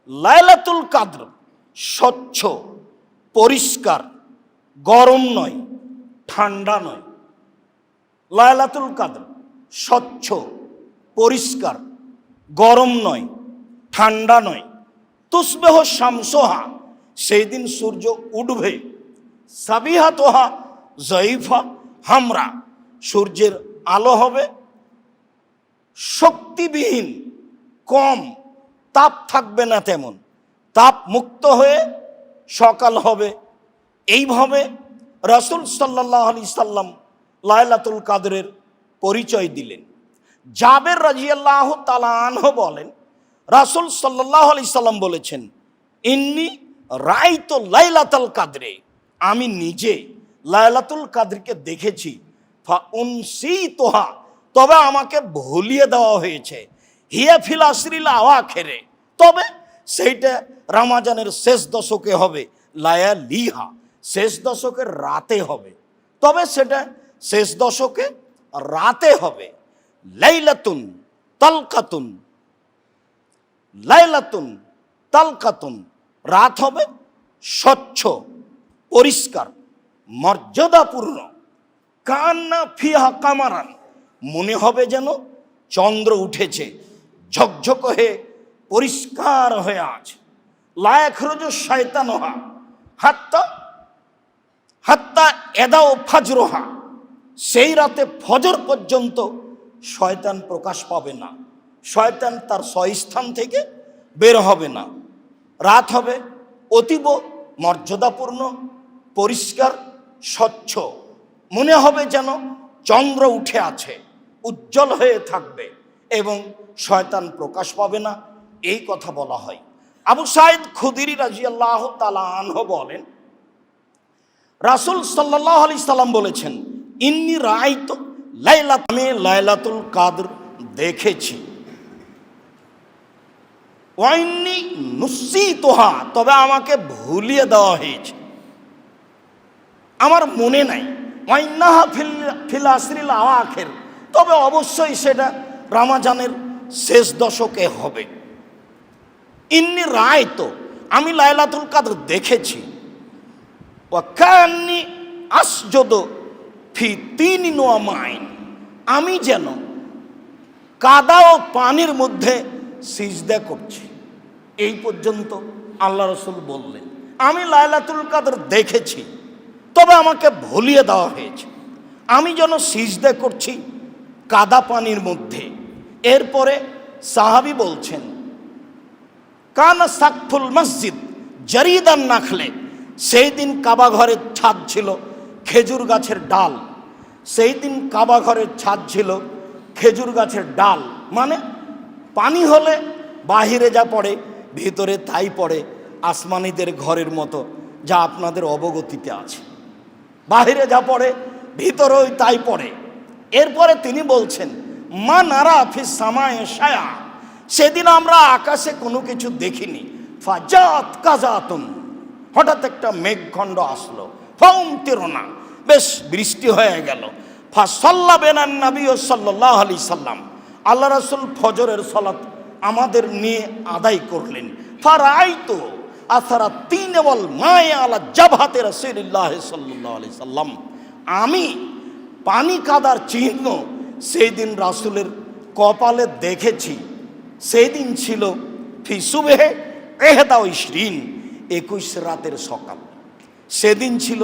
লাইলাতুল কাদর স্বচ্ছ, পরিষ্কার, গরম নয়, ঠান্ডা নয়। লাইলাতুল কাদর স্বচ্ছ, পরিষ্কার, গরম নয়, ঠান্ডা নয়। তুসবেহ শামসোহা, সেই দিন সূর্য উঠবে। সাবিহাতোহা জয়ীফা হামরা, সূর্যের আলো হবে শক্তিবিহীন, কম, তাপ থাকবে না তেমন, তাপ মুক্ত হয়ে সকাল হবে। এইভাবে রাসূল সাল্লাল্লাহু আলাইহি সাল্লাম লাইলাতুল কাদরের পরিচয় দিলেন। জাবের রাদিয়াল্লাহু তাআলা আনহু বলেন, রাসূল সাল্লাল্লাহু আলাইহি সাল্লাম বলেছেন, ইন্নী রাআইতু লাইলাতুল কাদরে, আমি নিজে লাইলাতুল কাদরকে দেখেছি। ফা উনসিতুহা, তবে আমাকে ভুলিয়ে দেওয়া হয়েছে। হিয়া ফিল আশরিল আওয়াখিরে, তবে সেইটা রমজানের শেষ দশকে হবে। লায়ালিহা, শেষ দশকের রাতে হবে, তবে সেটা শেষ দশকে রাতে হবে। লাইলাতুন তালকাতুন, লাইলাতুন তালকাতুন, রাত হবে স্বচ্ছ, পরিষ্কার, মর্যাদাপূর্ণ। কান্না ফিহা কামারান, মনে হবে যেন চন্দ্র উঠেছে, ঝকঝক হয়ে পরিষ্কার হয়ে আছে। লায়াখরুজ শায়তানহা হাত্তা হাত্তা এদাও ফাজরোহা, সেই রাতে ফজর পর্যন্ত শয়তান প্রকাশ পাবে না, শয়তান তার স্বস্থান থেকে বের হবে না। রাত হবে অতীব মর্যাদাপূর্ণ, পরিষ্কার, স্বচ্ছ, মনে হবে যেন চন্দ্র উঠে আছে, উজ্জ্বল হয়ে থাকবে এবং শয়তান প্রকাশ পাবে না, এই কথা বলা হয়। আবু সাঈদ খুদরি রাদিয়াল্লাহু তাআলা আনহু বলেন, রাসূল সাল্লাল্লাহু আলাইহি সাল্লাম বলেছেন, ইন্নী রাআইতু আমি লাইলাতুল কাদর দেখেছি। ওয়াইন্নী নুসিতুহা, তবে আমাকে ভুলিয়ে দেওয়া হয়েছে, আমার মনে নাই। ওয়াইন্নাহা ফিল আশরিল আওয়াখির, তবে অবশ্যই সেটা রমজানের শেষ দশকে হবে। ইন্নী রাআইতু, আমি লাইলাতুল কাদর দেখেছি। ওয়া কান্নী আসজুদু ফি তিনিন ওয়া মাইন, আমি যেন কাদা ও পানির মধ্যে সিজদা করছি। এই পর্যন্ত আল্লাহ রাসূল বললেন, আমি লাইলাতুল কাদর দেখেছি, তবে আমাকে ভুলিয়ে দেওয়া হয়েছে, আমি যেন সিজদা করছি কাদা পানির মধ্যে। এরপরে সাহাবী বলছেন, কানা সাকফুল মসজিদ জারিদান নাখলে, সেই দিন কাবা ঘরের ছাদ ছিল খেজুর গাছের ডাল। সেই দিন কাবা ঘরের ছাদ ছিল খেজুর গাছের ডাল, মানে পানি হলে বাহিরে যা পড়ে ভিতরে তাই পড়ে, আসমানিদের ঘরের মতো, যা আপনাদের অবগতিতে আছে। বাহিরে যা পড়ে ভিতরেও তাই পড়ে। এরপরে তিনি বলছেন, মা নারা ফিস সামায়ে শায়া, সেদিন আমরা আকাশে কোনো কিছু দেখিনি। ফাজাত কাজাতুন, হঠাৎ একটা মেঘখণ্ড আসলো। ফাউমতিরনা, বেশ বৃষ্টি হয়ে গেল। ফাসাল্লা বেনান নবী সাল্লাল্লাহু আলাইহি সাল্লাম, আল্লাহ রাসূল ফজরের সালাত আমাদের নিয়ে আদায় করলেন। ফারাআইতু আসারা তিন ওয়াল মায়ে আলা জাবহাতে রাসূলুল্লাহ সাল্লাল্লাহু আলাইহি সাল্লাম, আমি পানি কাদার চিহ্ন সেই দিন রাসূলের কপালে দেখেছি। সেই দিন ছিল ফি সুবহে 21 রাতের সকাল, সেদিন ছিল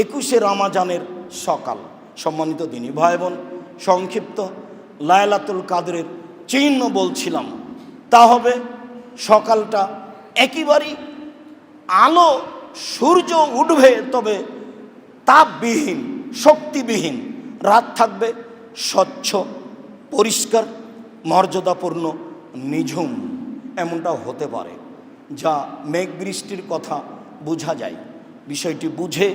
21 রমজানের সকাল। সম্মানিত দিনী ভাই বোন, সংক্ষিপ্ত লাইলাতুল কাদরের চিহ্ন বলছিলাম, তা হবে সকালটা একেবারেই আলো, সূর্য উঠবে তবে তাপবিহীন, শক্তিবিহীন। রাত থাকবে স্বচ্ছ, পরিষ্কার, মর্যাদাপূর্ণ, নিঝুম। এমনটা হতে পারে, যা মেঘ বৃষ্টির কথা বোঝা যায়। বিষয়টি বুঝে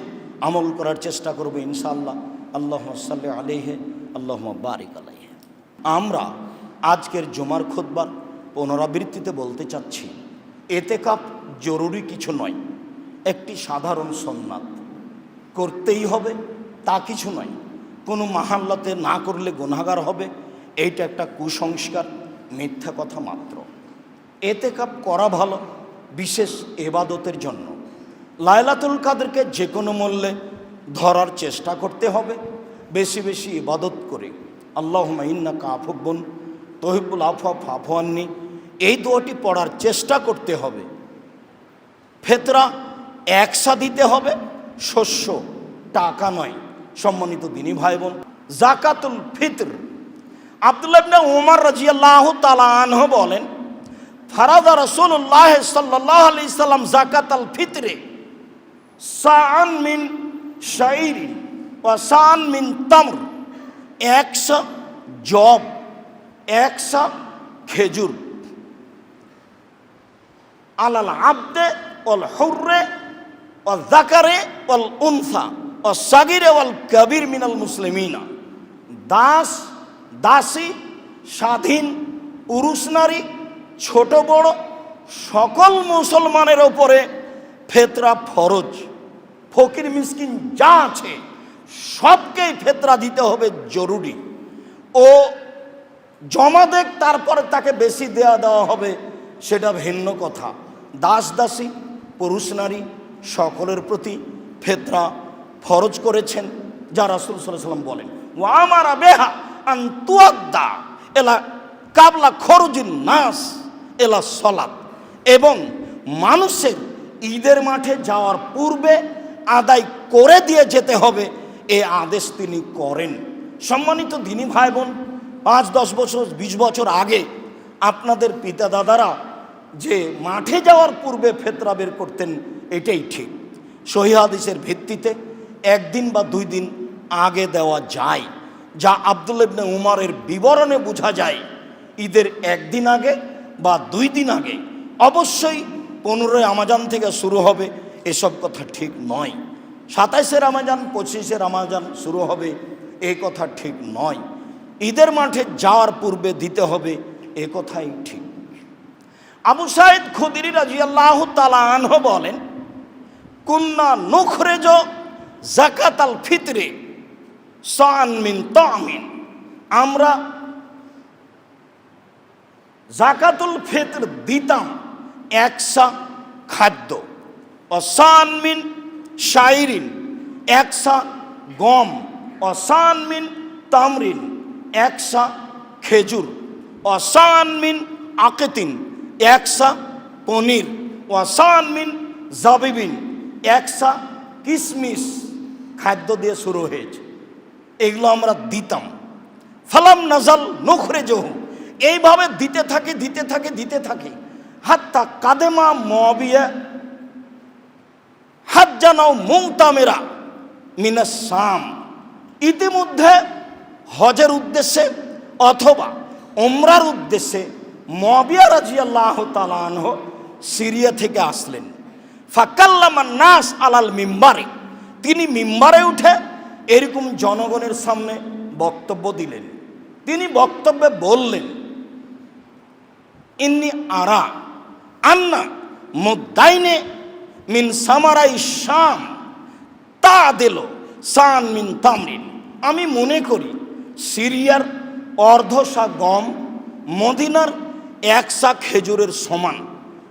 আমল করার চেষ্টা করবে ইনশাআল্লাহ। আল্লাহুম্মা সাল্লি আলাইহি আল্লাহুম্মা বারিক আলাইহি। আমরা আজকের জুমার খুতবার পুনরাবৃত্তিতে বলতে চাচ্ছি, এতেকাফ জরুরি কিছু নয়, একটি সাধারণ সুন্নাত, করতেই হবে তা কিছু নয়। কোনো মাহাল্লাতে না করলে গুনাহগার হবে, এইটা একটা কুসংস্কার, মিথ্যা কথা মাত্র। এতেকাব করা ভালো বিশেষ ইবাদতের জন্য। লাইলাতুল কাদরকে যে কোনো মূল্যে ধরার চেষ্টা করতে হবে, বেশি বেশি ইবাদত করে। আল্লাহুম্মা ইন্নাকা আফুব্বুন তুহিব্বুল আফওয়া ফা'ফু আন্নি, এই দোয়াটি পড়ার চেষ্টা করতে হবে। ফিতরা একসা দিতে হবে, শস্য, টাকা নয়। সম্মানিত দিনী ভাই বোন, যাকাতুল ফিতর, আব্দুল্লাহ ইবনে উমর রাদিয়াল্লাহু তাআলা আনহু বলেন, ফারাদা রাসূলুল্লাহ সাল্লাল্লাহু আলাইহি সাল্লাম যাকাতাল ফিতরে সাআন মিন শাইরিন ওয়া সাআন মিন তামর, 100 জব, 100 খেজুর, আলাল আবদে ওয়াল হুররে ওয়াল যাকারে ওয়াল উনসা ওয়াস সাগীরে ওয়াল কাবীর মিনাল মুসলিমিনা, দাস দাসী, স্বাধীন পুরুষ নারী, ছোট বড় সকল মুসলমানের ওপরে ফিতরা ফরজ। ফকির মিসকিন যা আছে সবকেই ফিতরা দিতে হবে, জরুরি। ও জমা দেখ, তারপরে তাকে বেশি দেওয়া হবে, সেটা ভিন্ন কথা। দাস দাসী, পুরুষ নারী সকলের প্রতি ফিতরা ফরজ করেছেন, যা রাসূল সাল্লাল্লাহু আলাইহি ওয়াসাল্লাম বলেন, ওয়া আমারা বিহা আন তুআদ্দা ইলা কাবলা খরুজিন নাস ইলা সালাত, এবং মানুষের ঈদের মাঠে যাওয়ার পূর্বে আদায় করে দিয়ে যেতে হবে, এই আদেশ তিনি করেন। সম্মানিত দিনী ভাই বোন, 5-10 বছর 20 বছর আগে আপনাদের পিতা দাদারা যে মাঠে যাওয়ার পূর্বে ফিতরা বের করতেন, এটাই ঠিক। সহিহ হাদিসের ভিত্তিতে 1 দিন বা 2 দিন আগে দেওয়া যায়, যা আব্দুল্লাহ ইবনে উমরের বিবরণে বোঝা যায়। ঈদের 1 দিন আগে বা 2 দিন আগে, অবশ্যই 15 রমজান থেকে শুরু হবে, এসব কথা ঠিক নয়। 27 রমজান 25 রমজান শুরু হবে, এই কথা ঠিক নয়। ঈদের মাঠে যাওয়ার পূর্বে দিতে হবে, এ কথাই ঠিক। আবু সাঈদ খুদরি রাদিয়াল্লাহু তাআলা আনহু বলেন, কুন্না নুখরিজু যাকাতাল ফিতরে সাআন মিন তামিন, আমরা যাকাতুল ফিতর দিতাম 100 খাদ্য, অসান মিন শাইরিন 100 গম, অসান মিন তামরিন 100 খেজুর, অসান মিন আকিতিন 100 পনির, অসান মিন জাবিবিন 100 কিশমিশ, খাদ্য দিয়ে শুরু হয়েছে, এগুলো আমরা দিতাম। ফালাম নাজাল নুখরিজুহু, এইভাবে দিতে থাকি হাত্তা কাদেমা মুআবিয়া হাজ্জানাও মুতামিরা মিনাস শাম, ইতিমধ্যে হজের উদ্দেশ্যে অথবা উমরার উদ্দেশ্যে মুআবিয়া রাদিয়াল্লাহু তাআলা আনহু সিরিয়া থেকে আসলেন। ফাকাল্লামান নাস আলাল মিম্বারে, তিনি মিম্বারে উঠে এরকম জনগণের সামনে বক্তব্য দিলেন। তিনি বক্তব্যে বললেন, ইন্নি আরা আন্না মুদাইনে মিন সামারাই শাম তাদিলু সান মিন তামরিন, আমি মনে করি সিরিয়ার অর্ধশা গম মদিনার 100 খেজুরের সমান।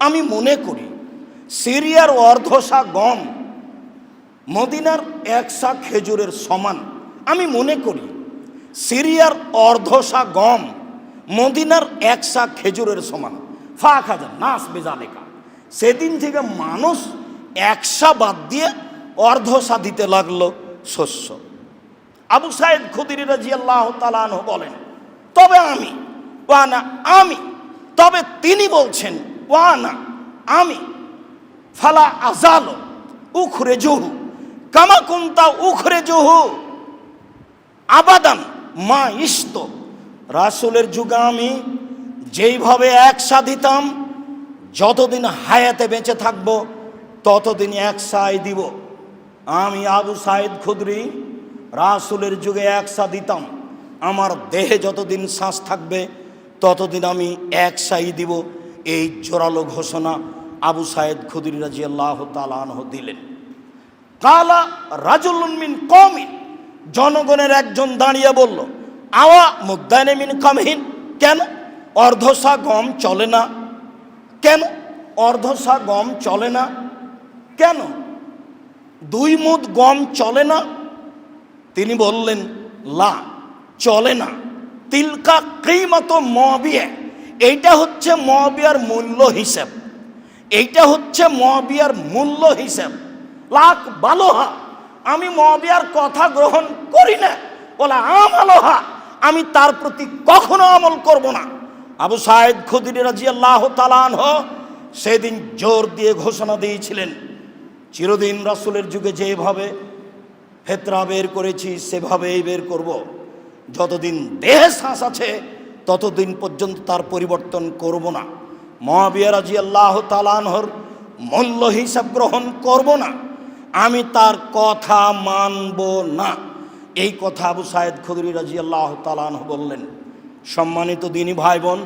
আমি মনে করি সিরিয়ার অর্ধশা গম মদিনার 100 খেজুরের সমান। আমি মনে করি সিরিয়ার অর্ধশা গম মদিনার 100 খেজুরের সমান। ফাখাজা নাস বেজালেকা, সেদিন থেকে মানুষ 100 বাদ দিয়ে অর্ধশা দিতে লাগলো শস্য। আবু সাঈদ খুদরি রাদিয়াল্লাহু তাআলা আনহু বলেন, তবে আমি, তবে তিনি বলছেন আমি ফালা আজালো উখরিজুহু কামা কুনতা উখরিজুহু আবাদান মা ইশত, রাসূলের যুগে আমি যেইভাবে 100 দিতাম, যতদিন হায়াতে বেঁচে থাকবো ততদিন 100 দিব। আমি আবু সাঈদ খুদরি রাসূলের যুগে 100 দিতাম, আমার দেহে যতদিন শ্বাস থাকবে ততদিন আমি 100 দিব। এই জোরালো ঘোষণা আবু সাঈদ খুদরি রাদিয়াল্লাহু তাআলা আনহু দিলেন। কালা রাজুলুন মিন কওমিন, জনগণের একজন দাঁড়িয়ে বলল, আওয়া মুদাইনে মিন কামহিন, কেন অর্ধশা গম চলে না? কেন অর্ধসা গম চলে না? কেন 2 মুদ গম চলে না? তিনি বললেন লা, চলে না। তিলকা কিমাত মুআবিয়া, এইটা হচ্ছে মুআবিয়ার মূল্য হিসাব, এইটা হচ্ছে মুআবিয়ার মূল্য হিসাব। লাক বালোহা, আমি মুআবিয়ার কথা গ্রহণ করি না। বলা আমালোহা, আমি তার প্রতি কখনো আমল করব না। আবু সাঈদ খুদরি রাদিয়াল্লাহু তাআলা আনহু সেদিন জোর দিয়ে ঘোষণা দিয়েছিলেন, চিরদিন রাসূলের যুগে যেভাবে ফেতরা বের করেছি সেভাবেই বের করব। যতদিন দেহে শ্বাস আছে ততদিন পর্যন্ত তার পরিবর্তন করব না। মুআবিয়া রাদিয়াল্লাহু তাআলা আনহুর মূল্য হিসাব গ্রহণ করব না, আমি তার কথা মানব না। এই কথা আবু সাঈদ খুদরি রাদিয়াল্লাহু তাআলা আনহু বললেন। সম্মানিত দিনী ভাই বোন,